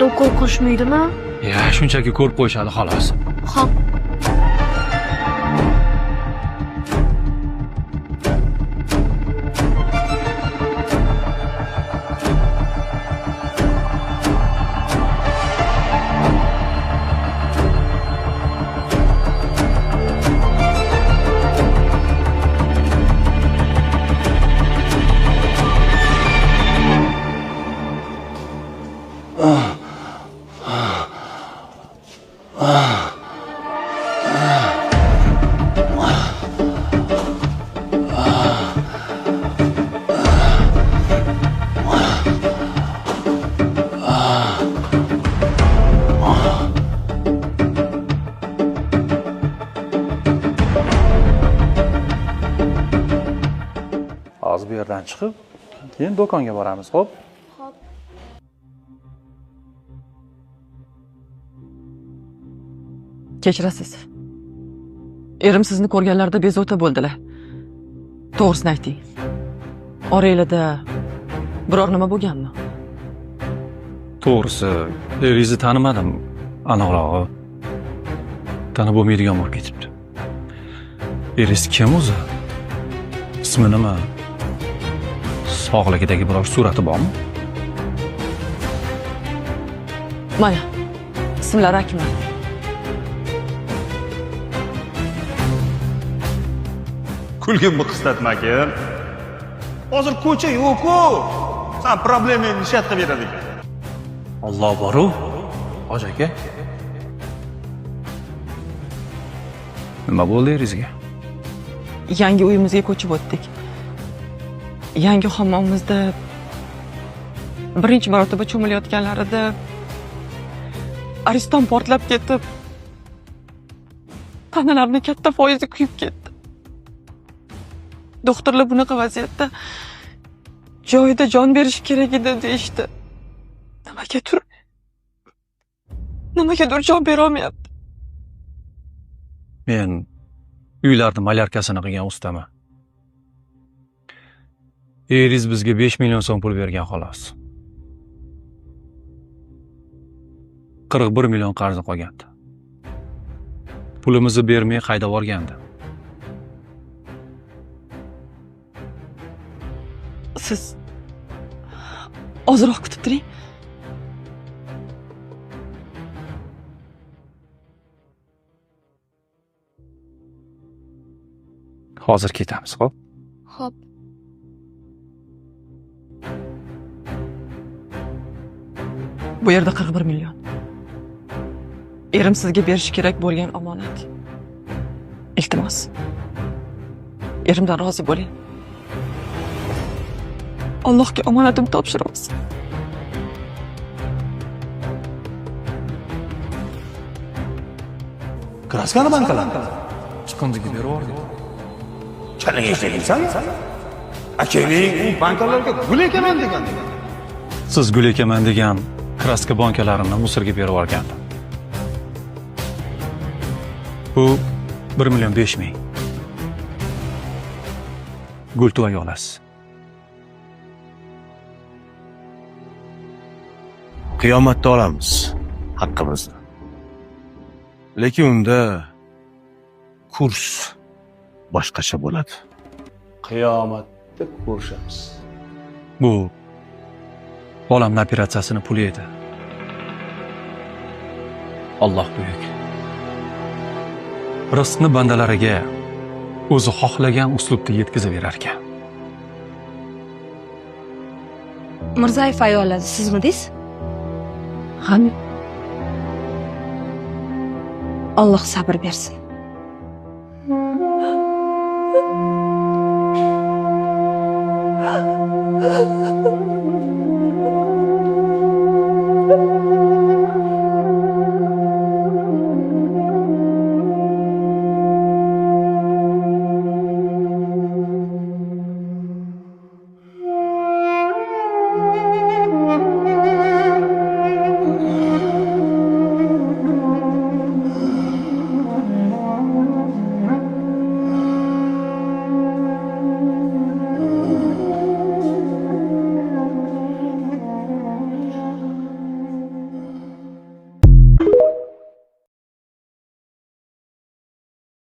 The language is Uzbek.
Tashqarida ukol qilishmaydimi? Shunchaki ko'rib qo'yishadi xolos. Xo'p. Hozir bu yerdan chiqib, keyin do'konga boramiz, xo'p? Xo'p. Kechirasiz. Erim sizni ko'rganlarida bezovta bo'ldilar. To'g'risini ayting. Oranglarda biror nima bo'lganmi? To'g'risi, eringizni tanimadim, aniqrog'i. Tanib bo'lmaydigan bo'lib ketibdi. Eringiz kim o'zi? Ismi nima? Sog'ligidagi biror surati bormi? Mana, ismlari Akmal. Kulgimni qislatmakin. Hozir ko'cha yo'q-ku. Sen problemangni nishat qilib beradi ekan. Alloh boru, Hoji aka. Nima bo'ldi eringizga? Yangi uyimizga ko'chib o'tdik. Yangi hammomizda birinchi marotaba cho'milayotganlarida ariston portlab ketib, tanalarning katta foizi kuyib ketdi. Doktorlar bunaqa vaziyatda joyida jon berish kerak edi deyishdi. Nimagadir jon bera olmayapti. Men uylarni malyarkasini qilgan ustaman. Eringiz bizga 5 million so'm pul bergan xolos. 41 million qarzi qolgandi. Pulimizni bermay haydab yuborgandi. Siz ozroq kutib turing. Hozir ketamiz, xo'p? Xo'p. Bu yerda 41 million. Erim sizga berish kerak bo'lgan omonat. Iltimos. Erimdan rozi bo'ling. Allohga omonatimni topshiramiz. Kraskani bankalar. Chiqindiga berib yubordik. Chalanga ishlaysan? Akeling bankalarga gul ekaman degan. Siz gul ekaman degan kraska bankalarini musirga berib yuborgandim. Bu 1 million 5 ming. Gul tuvoy olasiz. Qiyomatda olamiz haqqimizni. Lekin unda kurs boshqacha bo'ladi. Qiyomatda ko'rishamiz. Bu bolamni operatsiyasini puli edi. Alloh buyuk. Rizqni bandalariga o'zi xohlagan uslubda yetkazib berar ekan. Mirzayev ayoli sizmidingiz? Hamid. Alloh sabr bersin.